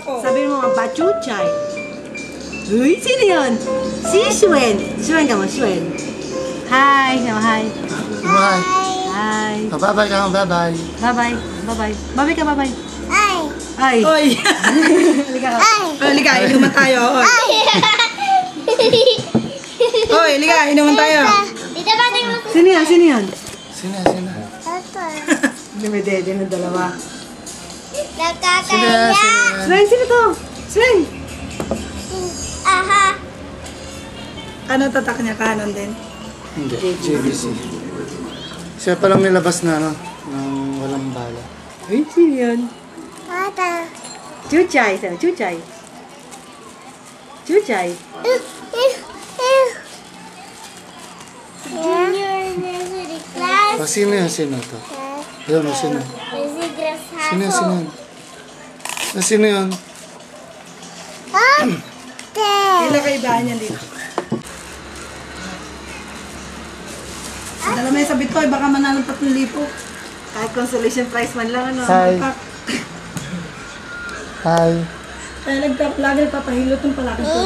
Sabi mo nga, bachuchay. Uy, sino yun? Si Shuen. Shuen ka mo, Shuen. Hi, hi. Bye. Hi. Bye-bye ka, bye-bye. Bye-bye. Bye-bye. Bye-bye ka, bye-bye. Ay! Ay. Oy! Halika ka. Ay! Halika, inuman tayo. Oy, oy, halika, inuman tayo. Dito ba tayo? Sino yan? Sino yan? Sino? Ito. Dumidede ng dalawa. Nakakaya. Shuen, sino to? Shuen. Aha. Ano tatak niya? Kanon din? Hindi, JVC. Siya palang nilabas na, ano, ng walang bala. Uy, sino yan? Ata. Chuchay. Sabi, Chuchay. Chuchay. Junior nursery class. Sino yun? Sino to? Ayun, sino? Basic grass Sino yun? Sino yun? Sino yun? Ate. Ilan kaibahan niya dito? Dala mo yung sa Bitcoin, baka manalo 3,000. Kahit consolation prize man lang, ano? Hi. Hi. Kaya lagi nagpapahilot yung palaki ko.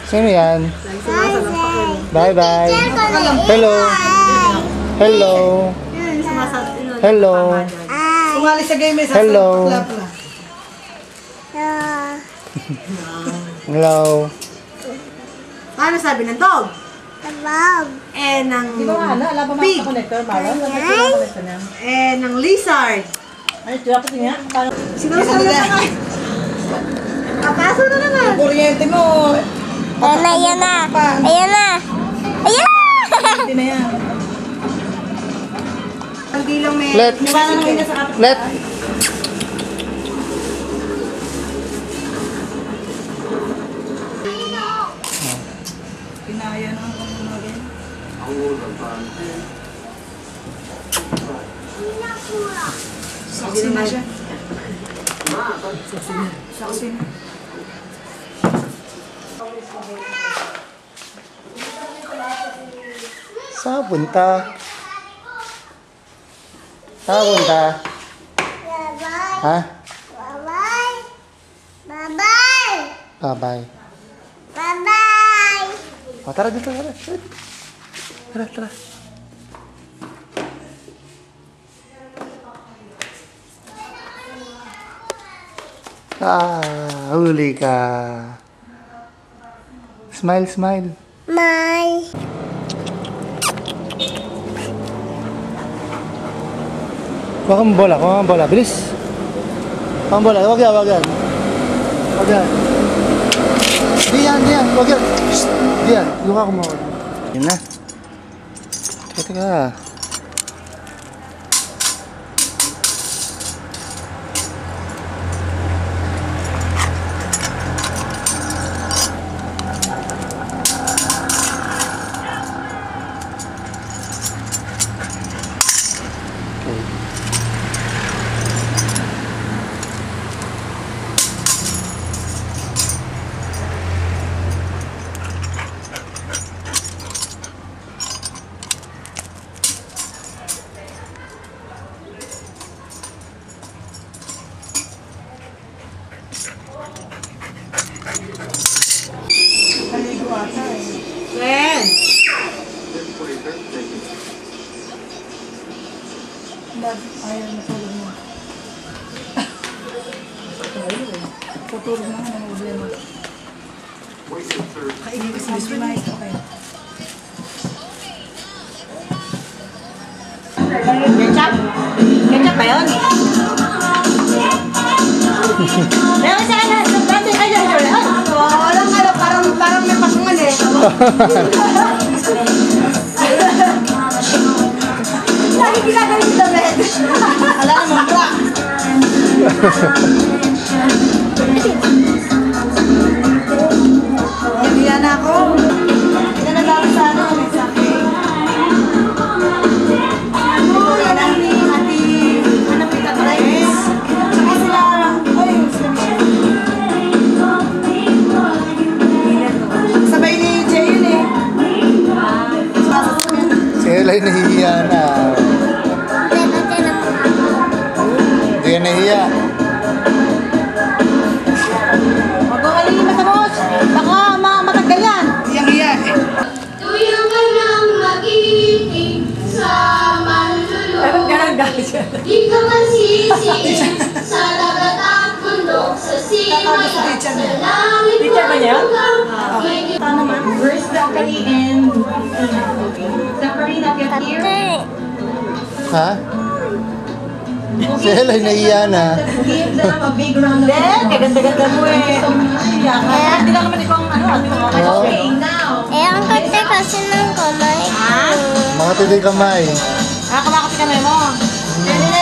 Sino yan? Lagi sumasalampakan mo. Bye-bye. Hello. Hello. Yan, sumasalampakan. Hello. Sumali sa game, may Hello. sasalpak pala. Hello. Paano sabi ng dog? Tabog. Ng Di ba nga, ala ba pig. mga connector? Parang connector niya. Ng lizard. Ay, dapat niya. Sinusala na naman. Pakaso na naman. Kuryente mo. Ayan na, ayan na. Ayan na. Ayan na. Hindi na yan. Hindi lang may... Let. Let. Pinaya na ang kumagin. Saksi na siya. Saksi na. Saan punta? Saan punta? Bye-bye. Ha? Bye-bye. Bye-bye. Bye-bye. Bye-bye. O, tara dito, tara. Tara, tara. Huli ka. Smile, smile. My. Kuha kang bola, bilis. Kuha kang bola, wag yan, wag yan. Wag yan. Diyan, wag yan. Shhh, diyan, yung ako mo. Yan na. Teka. Kaligo ata eh. When? Ayaw na tulog mo. Tutulog na nga ng problema. Kainin kasi this one. Okay. Ketchup? Ketchup ba yun? Meron sa akin na, dati kayo yun. Walang parang may pasungan eh. Lagi ginagaling sa bed. Ala naman ka! Hindi na ako. Hindi na lang sa ano. May sakit. Ano? Yan ang ni Ate. Ano pita Travis? Saka sila. Ay, sila Michelle. Sabay ni Jay yun eh. Sila ay nahihiya na. Hindi ka nahiya. Tatago sa teacher niya. Teacher ba niya? Paano naman? Where's Zachary and Zachary not yet here? Ha? Si Ella nahiya na. Give them a big round of Hindi, kaganda-ganda mo eh. Hindi lang naman ikaw ang ano. Oo. Okay, now. Eh, ang kate kasi ng kamay ko. Mga titig kamay. Kumakati ka na mo.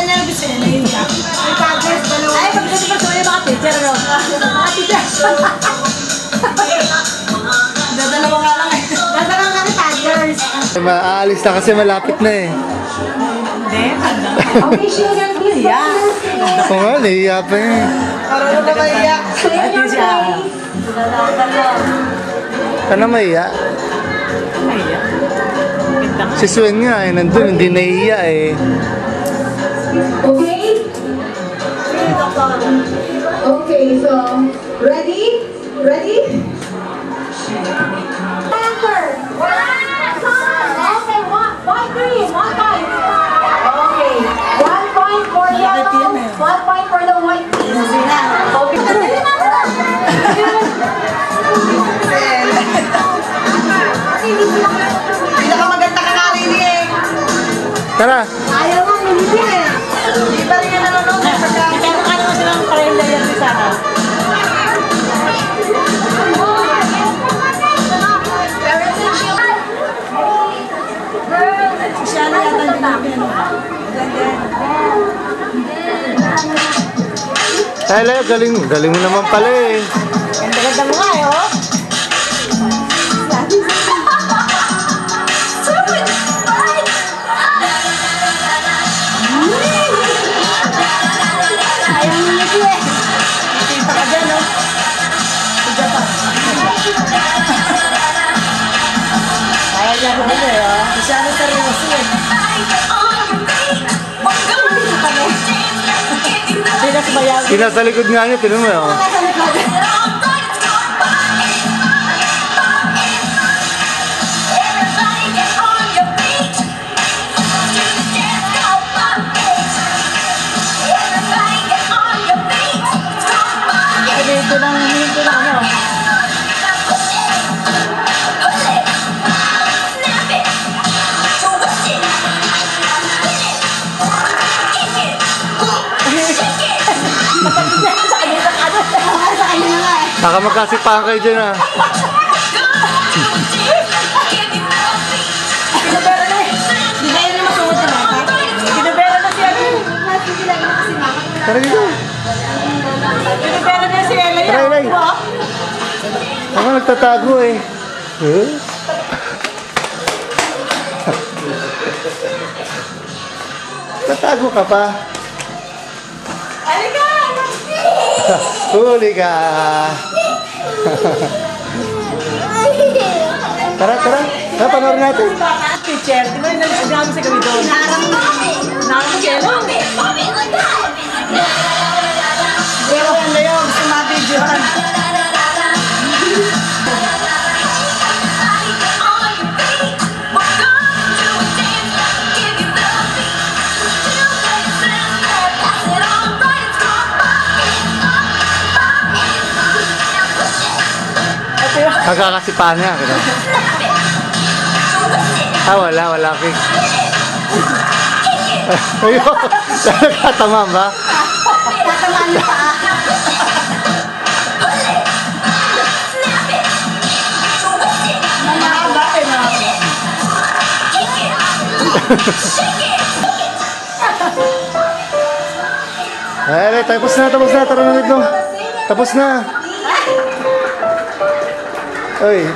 Nervous eh. Naiiyak. May paddlers, dalawa. Ay, pagdating pa sa'yo, mga teacher, no? Mga teacher. Dadalawa nga lang eh. Dadalawa nga ni paddlers. Aalis na kasi malapit na eh. Hindi, Okay, children, please. Oo nga, nahiya pa eh. Parang ano na maiiyak. Ito siya. Sana mahiya. Ay, ganda ka. Si Swen nga eh, nandun, hindi nahiya eh. Okay? Okay, so, ready? Ready? Answer! Okay, 1 point. Okay, 1 point for yellow, 1 point for the white team. Okay. Pinakamaganda ka karini eh. Tara! Ayaw nga, hindi eh. Hindi pa rin yan nanonood eh. Pagka... Kaya ano mo silang kalenda yan si Sana? Siya na yata yung namin. Ella, galing mo naman pala eh. Ganda-ganda mo nga eh, oh. Ayaw mo nito eh. Kita ka dyan, oh. Tiga pa. Ayaw niya ko nito eh, oh. Masyado seryoso eh. Hindi na sumayaw. Pinasa likod nga niya, tinan mo eh. Oh. Hinto lang ano. Baka magkasipahan kayo dyan ah. Kinubera na eh. Hindi na yun yung masungod na nata. Kinubera na siya. Tara dito. Kinubera na si Ella Tara, yan. Elay. Ako nagtatago eh. Huh? Tatago ka pa. Halika! Huli ka. Tara, tara. Tara, panoorin natin. Teacher, di ba yung nalisigyan mo sa gabi doon? Narang si Ella. Pero yan na yun. Gusto ma-videohan. Magkakasipahan nga. Wala. Okay. Ayun. Nagkatama ba? Tatamaan niya pa. Mahaba eh, mahaba. Ay, tapos na. Tara na dito. Tapos na. Oy.